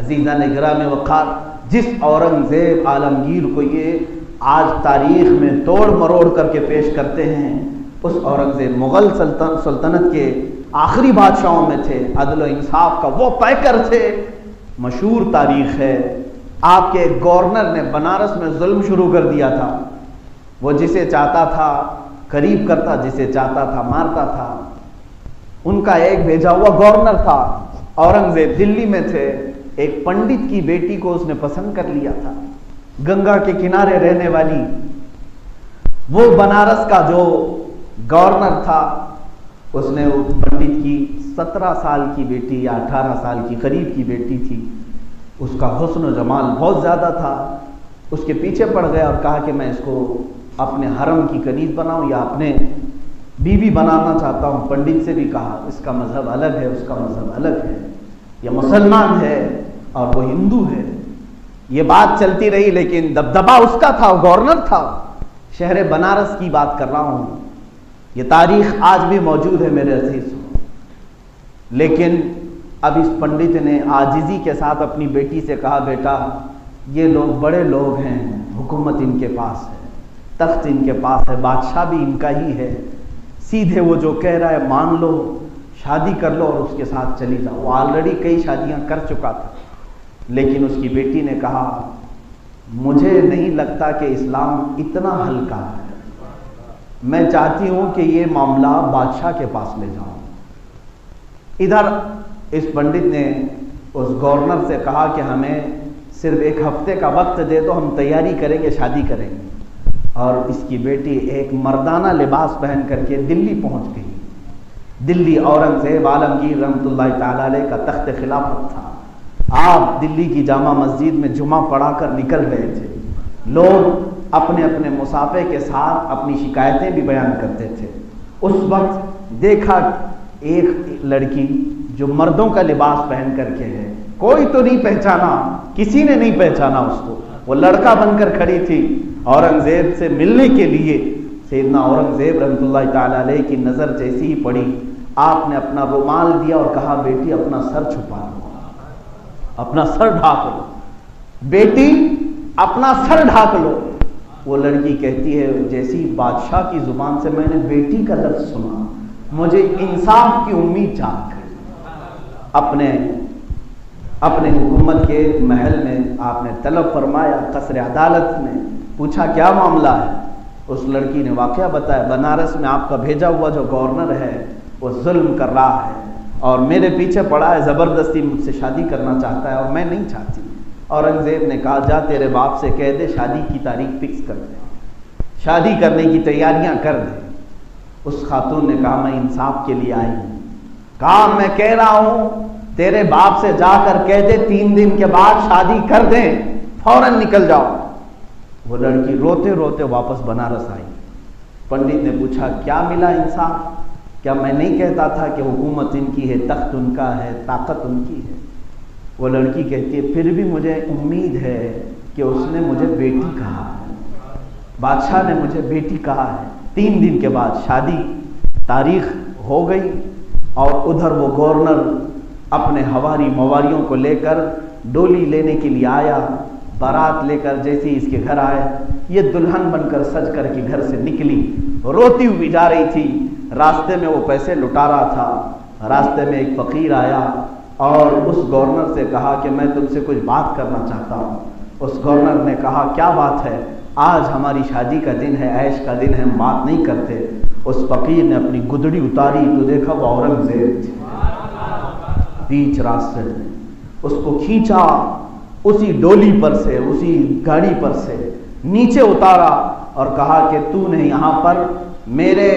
عزیزان گرامی وقار، جس اورنگزیب عالمگیر کو یہ آج تاریخ میں توڑ مروڑ کر کے پیش کرتے ہیں، اس اورنگزیب مغل سلطنت کے آخری بادشاہوں میں تھے، عدل و انصاف کا وہ پیکر تھے۔ مشہور تاریخ ہے، آپ کے گورنر نے بنارس میں ظلم شروع کر دیا تھا، وہ جسے چاہتا تھا قریب کرتا، جسے چاہتا تھا مارتا تھا۔ ان کا ایک بھیجا ہوا گورنر تھا، اورنگزیب دلی میں تھے، ایک پنڈت کی بیٹی کو اس نے پسند کر لیا تھا، گنگا کے کنارے رہنے والی۔ وہ بنارس کا جو گورنر تھا، اس نے اس پنڈت کی 17 سال کی بیٹی یا 18 سال کی قریب کی بیٹی تھی، اس کا حسن و جمال بہت زیادہ تھا، اس کے پیچھے پڑ گیا اور کہا کہ میں اس کو اپنے حرم کی کنیز بناؤں یا اپنے بیوی بنانا چاہتا ہوں۔ پنڈت سے بھی کہا اس کا مذہب الگ ہے، اس کا مذہب الگ ہے، یہ مسلمان ہے اور وہ ہندو ہے۔ یہ بات چلتی رہی، لیکن دبدبا اس کا تھا، گورنر تھا۔ شہر بنارس کی بات کر رہا ہوں، یہ تاریخ آج بھی موجود ہے میرے عزیز۔ لیکن اب اس پنڈت نے عاجزی کے ساتھ اپنی بیٹی سے کہا، بیٹا یہ لوگ بڑے لوگ ہیں، حکومت ان کے پاس ہے، تخت ان کے پاس ہے، بادشاہ بھی ان کا ہی ہے، سیدھے وہ جو کہہ رہا ہے مان لو، شادی کر لو اور اس کے ساتھ چلی جاؤ۔ وہ آلریڈی کئی شادیاں کر چکا تھا، لیکن اس کی بیٹی نے کہا مجھے نہیں لگتا کہ اسلام اتنا ہلکا ہے، میں چاہتی ہوں کہ یہ معاملہ بادشاہ کے پاس لے جاؤں۔ ادھر اس پنڈت نے اس گورنر سے کہا کہ ہمیں صرف 1 ہفتے کا وقت دے تو ہم تیاری کریں گے، شادی کریں گے۔ اور اس کی بیٹی ایک مردانہ لباس پہن کر کے دلی پہنچ گئی۔ دلی اورنگزیب عالمگیر رحمۃ اللہ تعالی علیہ کا تخت خلافت تھا۔ آپ دلی کی جامع مسجد میں جمعہ پڑھا کر نکل رہے تھے، لوگ اپنے اپنے مسافے کے ساتھ اپنی شکایتیں بھی بیان کرتے تھے۔ اس وقت دیکھا ایک لڑکی جو مردوں کا لباس پہن کر کے ہے، کوئی تو نہیں پہچانا، کسی نے نہیں پہچانا اس کو، وہ لڑکا بن کر کھڑی تھی اورنگزیب سے ملنے کے لیے۔ سیدنا اورنگزیب رحمۃ اللہ تعالی علیہ کی نظر جیسی ہی پڑی، آپ نے اپنا رومال دیا اور کہا بیٹی اپنا سر چھپا لو، اپنا سر ڈھانک لو، بیٹی اپنا سر ڈھانک لو۔ وہ لڑکی کہتی ہے جیسی بادشاہ کی زبان سے میں نے بیٹی کا لفظ سنا، مجھے انصاف کی امید جاگ گئی۔ اپنے حکومت کے محل میں آپ نے طلب فرمایا، قصر عدالت میں پوچھا کیا معاملہ ہے۔ اس لڑکی نے واقعہ بتایا، بنارس میں آپ کا بھیجا ہوا جو گورنر ہے وہ ظلم کر رہا ہے اور میرے پیچھے پڑا ہے، زبردستی مجھ سے شادی کرنا چاہتا ہے اور میں نہیں چاہتی۔ اورنگزیب نے کہا جا تیرے باپ سے کہہ دے شادی کی تاریخ فکس کر دے، شادی کرنے کی تیاریاں کر دے۔ اس خاتون نے کہا میں انصاف کے لیے آئی ہوں۔ کہا میں کہہ رہا ہوں تیرے باپ سے جا کر کہہ دے 3 دن کے بعد شادی کر دیں، فوراً نکل جاؤ۔ وہ لڑکی روتے روتے واپس بنارس آئی۔ پنڈت نے پوچھا کیا ملا انصاف؟ کیا میں نہیں کہتا تھا کہ حکومت ان کی ہے، تخت ان کا ہے، طاقت ان کی ہے؟ وہ لڑکی کہتی ہے پھر بھی مجھے امید ہے کہ اس نے مجھے بیٹی کہا ہے، بادشاہ نے مجھے بیٹی کہا ہے۔ 3 دن کے بعد شادی تاریخ ہو گئی اور ادھر وہ گورنر اپنے ہواری مواریوں کو لے کر ڈولی لینے کے لیے آیا۔ بارات لے کر جیسے اس کے گھر آئے، یہ دلہن بن کر سج کر کے گھر سے نکلی، روتی ہوئی جا رہی تھی۔ راستے میں وہ پیسے لٹا رہا تھا، راستے میں ایک فقیر آیا اور اس گورنر سے کہا کہ میں تم سے کچھ بات کرنا چاہتا ہوں۔ اس گورنر نے کہا کیا بات ہے؟ آج ہماری شادی کا دن ہے، عیش کا دن ہے، ہم بات نہیں کرتے۔ اس فقیر نے اپنی گدڑی اتاری تو دیکھا وہ اورنگزیب تھی، بیچ راستے میں اس کو کھینچا، اسی ڈولی پر سے، اسی گاڑی پر سے نیچے اتارا اور کہا کہ تو نے یہاں پر میرے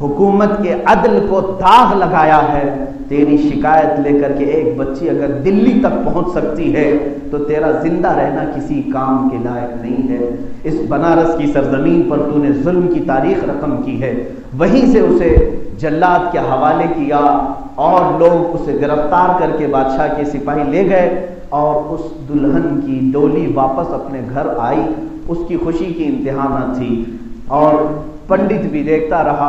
حکومت کے عدل کو داغ لگایا ہے، تیری شکایت لے کر کے ایک بچی اگر دلی تک پہنچ سکتی ہے تو تیرا زندہ رہنا کسی کام کے لائق نہیں ہے۔ اس بنارس کی سرزمین پر تو نے ظلم کی تاریخ رقم کی ہے۔ وہیں سے اسے جلاد کے حوالے کیا اور لوگ اسے گرفتار کر کے بادشاہ کے سپاہی لے گئے اور اس دلہن کی ڈولی واپس اپنے گھر آئی۔ اس کی خوشی کی انتہا نہ تھی اور پنڈت بھی دیکھتا رہا۔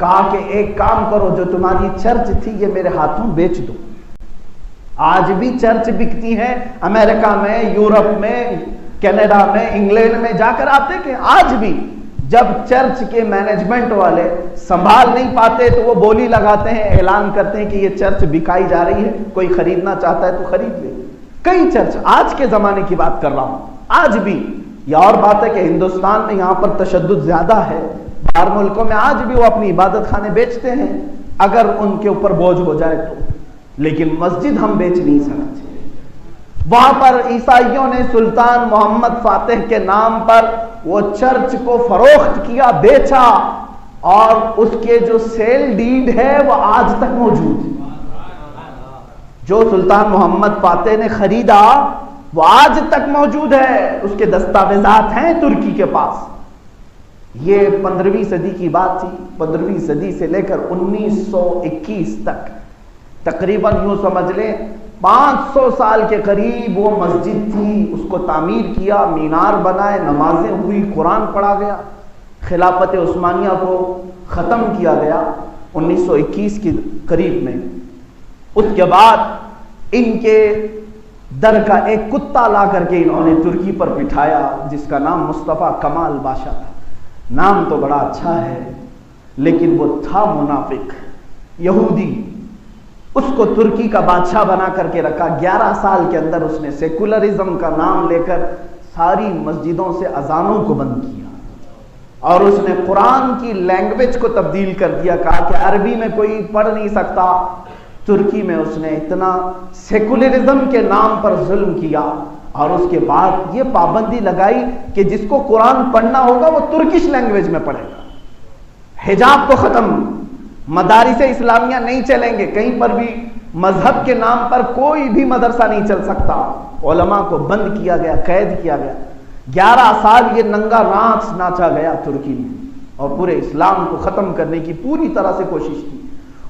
کہا کہ ایک کام کرو، جو تمہاری چرچ تھی یہ میرے ہاتھوں بیچ دو۔ آج بھی چرچ بکتی ہے امریکہ میں، یورپ میں، کینیڈا میں، انگلینڈ میں جا کر آتے کہ آج بھی جب چرچ کے مینجمنٹ والے سنبھال نہیں پاتے تو وہ بولی لگاتے ہیں، اعلان کرتے ہیں کہ یہ چرچ بکائی جا رہی ہے، کوئی خریدنا چاہتا ہے تو خرید لے۔ کئی چرچ، آج کے زمانے کی بات کر رہا ہوں، آج بھی یہ اور بات ہے کہ ہندوستان میں یہاں پر تشدد زیادہ ہے، باہر ملکوں میں آج بھی وہ اپنی عبادت خانے بیچتے ہیں اگر ان کے اوپر بوجھ ہو جائے تو، لیکن مسجد ہم بیچ نہیں سکتے۔ وہاں پر عیسائیوں نے سلطان محمد فاتح کے نام پر وہ چرچ کو فروخت کیا، بیچا، اور اس کے جو سیل ڈیڈ ہے وہ آج تک موجود ہے۔ جو سلطان محمد فاتح نے خریدا وہ آج تک موجود ہے، اس کے دستاویزات ہیں ترکی کے پاس۔ یہ 15ویں صدی کی بات تھی، 15ویں صدی سے لے کر 1921 تک، تقریباً یوں سمجھ لیں 500 سال کے قریب وہ مسجد تھی، اس کو تعمیر کیا، مینار بنائے، نمازیں ہوئی، قرآن پڑھا گیا، خلافت عثمانیہ کو ختم کیا گیا 1921 کے قریب میں۔ اس کے بعد ان کے در کا ایک کتا لا کر کے انہوں نے ترکی پر بٹھایا جس کا نام مصطفیٰ کمال بادشاہ تھا۔ نام تو بڑا اچھا ہے لیکن وہ تھا منافق یہودی، اس کو ترکی کا بادشاہ بنا کر کے رکھا۔ 11 سال کے اندر اس نے سیکولرزم کا نام لے کر ساری مسجدوں سے اذانوں کو بند کیا اور اس نے قرآن کی لینگویج کو تبدیل کر دیا، کہا کہ عربی میں کوئی پڑھ نہیں سکتا۔ ترکی میں اس نے اتنا سیکولرزم کے نام پر ظلم کیا اور اس کے بعد یہ پابندی لگائی کہ جس کو قرآن پڑھنا ہوگا وہ ترکش لینگویج میں پڑھے گا۔ حجاب کو ختم، مدارس اسلامیہ نہیں چلیں گے، کہیں پر بھی مذہب کے نام پر کوئی بھی مدرسہ نہیں چل سکتا، علماء کو بند کیا گیا، قید کیا گیا۔ 11 سال یہ ننگا ناچ ناچا گیا ترکی میں اور پورے اسلام کو ختم کرنے کی پوری طرح سے کوشش کی۔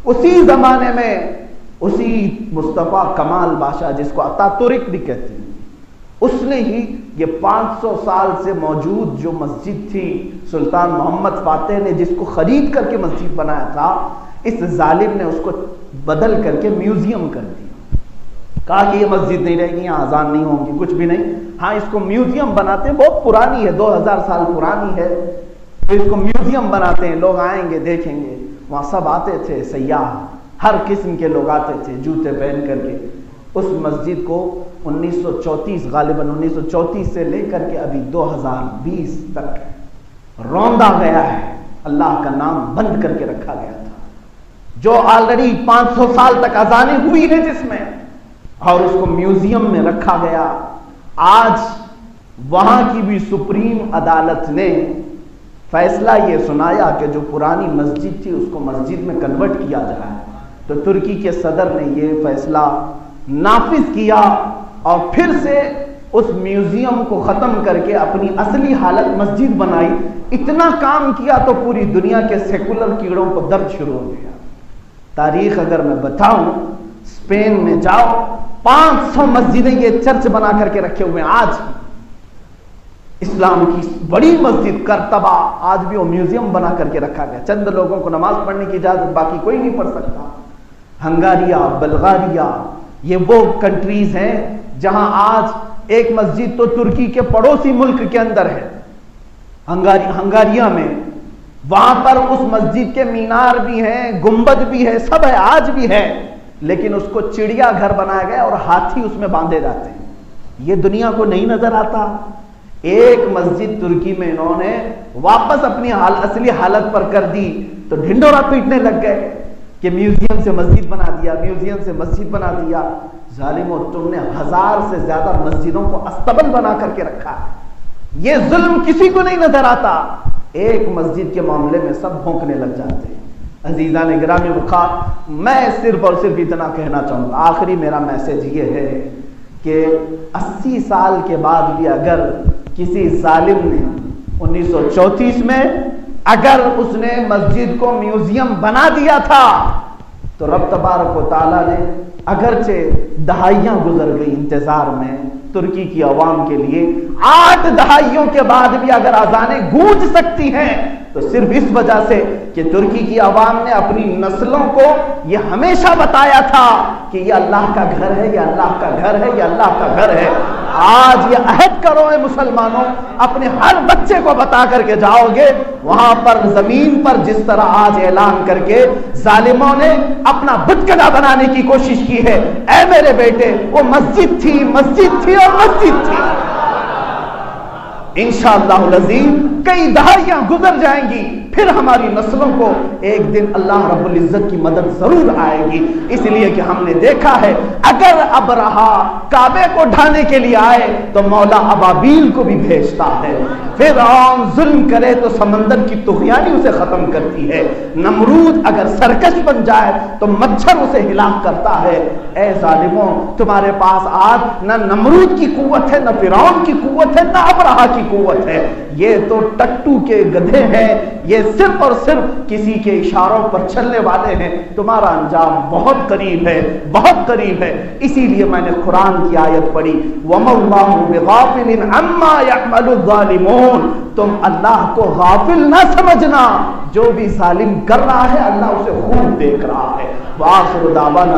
اسی زمانے میں اسی مصطفیٰ کمال بادشاہ جس کو اتا ترک بھی کہتے ہیں، اس نے ہی یہ 500 سال سے موجود جو مسجد تھی سلطان محمد فاتح نے جس کو خرید کر کے مسجد بنایا تھا، اس ظالم نے اس کو بدل کر کے میوزیم کر دیا۔ کہا کہ یہ مسجد نہیں رہے گی، یہاں اذان نہیں ہوں گی، کچھ بھی نہیں، ہاں اس کو میوزیم بناتے ہیں، بہت پرانی ہے، 2000 سال پرانی ہے، تو اس کو میوزیم بناتے ہیں، لوگ آئیں گے دیکھیں گے۔ وہاں سب آتے تھے، سیاح ہر قسم کے لوگ آتے تھے جوتے پہن کر کے۔ اس مسجد کو 1934 غالباً 1934 سے لے کر کے ابھی 2020 تک روندا گیا ہے، اللہ کا نام بند کر کے رکھا گیا تھا، جو آلریڈی 500 سال تک اذانیں ہوئی ہیں جس میں، اور اس کو میوزیم میں رکھا گیا۔ آج وہاں کی بھی سپریم عدالت نے فیصلہ یہ سنایا کہ جو پرانی مسجد تھی اس کو مسجد میں کنورٹ کیا جائے، تو ترکی کے صدر نے یہ فیصلہ نافذ کیا اور پھر سے اس میوزیم کو ختم کر کے اپنی اصلی حالت مسجد بنائی۔ اتنا کام کیا تو پوری دنیا کے سیکولر کیڑوں کو درد شروع ہو گیا۔ تاریخ اگر میں بتاؤں، اسپین میں جاؤ 500 مسجدیں یہ چرچ بنا کر کے رکھے ہوئے ہیں۔ آج اسلام کی بڑی مسجد کرتبہ آج بھی وہ میوزیم بنا کر کے رکھا گیا، چند لوگوں کو نماز پڑھنے کی اجازت، باقی کوئی نہیں پڑھ سکتا۔ ہنگاریہ، بلغاریہ، یہ وہ کنٹریز ہیں جہاں آج ایک مسجد تو ترکی کے پڑوسی ملک کے اندر ہے، ہنگاریہ میں، وہاں پر اس مسجد کے مینار بھی ہیں، گنبد بھی ہے، سب ہے، آج بھی ہے، لیکن اس کو چڑیا گھر بنایا گیا اور ہاتھی اس میں باندھے جاتے ہیں۔ یہ دنیا کو نہیں نظر آتا۔ ایک مسجد ترکی میں انہوں نے واپس اپنی اصلی حالت پر کر دی تو ڈھنڈورا پیٹنے لگ گئے کہ میوزیم سے مسجد بنا دیا، میوزیم سے مسجد بنا دیا۔ ظالموں، تم نے 1000 سے زیادہ مسجدوں کو استبل بنا کر کے رکھا ہے۔ یہ ظلم کسی کو نہیں نظر آتا، ایک مسجد کے معاملے میں سب بھونکنے لگ جاتے ہیں۔ عزیزان گرامی وقار، میں صرف اور صرف اتنا کہنا چاہوں گا، آخری میرا میسج یہ ہے کہ 80 سال کے بعد بھی اگر کسی ظالم نے 1934 میں اگر اس نے مسجد کو میوزیم بنا دیا تھا تو رب تبارک و تعالیٰ نے اگرچہ دہائیاں گزر گئی انتظار میں ترکی کی عوام کے لیے، 8 دہائیوں کے بعد بھی اگر اذانیں گونج سکتی ہیں تو صرف اس وجہ سے کہ ترکی کی عوام نے اپنی نسلوں کو یہ ہمیشہ بتایا تھا کہ یہ اللہ کا گھر ہے، یہ اللہ کا گھر ہے، یہ اللہ کا گھر ہے۔ آج یہ عہد کرو اے مسلمانوں، اپنے ہر بچے کو بتا کر کے جاؤ گے، وہاں پر زمین پر جس طرح آج اعلان کر کے ظالموں نے اپنا بتکنا بنانے کی کوشش کی ہے، اے میرے بیٹے وہ مسجد تھی، مسجد تھی اور مسجد تھی۔ انشاءاللہ العظیم کئی دہائیاں گزر جائیں گی، پھر ہماری نسلوں کو ایک دن اللہ رب العزت کی مدد ضرور آئے گی، اس لیے کہ ہم نے دیکھا ہے اگر ابرہا کعبے کو ڈھانے کے لیے آئے تو مولا ابابیل کو بھی بھیجتا ہے، فرعون ظلم کرے تو سمندر کی طغیانی اسے ختم کرتی ہے، نمرود اگر سرکش بن جائے تو مچھر اسے ہلاک کرتا ہے۔ اے ظالموں، تمہارے پاس آج نہ نمرود کی قوت ہے، نہ فرعون کی قوت ہے، نہ ابرہا کی قوت ہے، یہ تو ٹٹو کے گدھے ہیں، یہ صرف اور صرف کسی کے اشاروں پر چلنے والے ہیں۔ تمہارا انجام بہت قریب ہے، بہت قریب ہے۔ اسی لیے میں نے قرآن کی آیت پڑھی، وَمَا اللَّهُ بِغَافِلٍ عَمَّا يَعْمَلُ الظَّالِمُونَ، تم اللہ کو غافل نہ سمجھنا، جو بھی ظالم کر رہا ہے اللہ اسے خوب دیکھ رہا ہے۔ وآخر دعوانا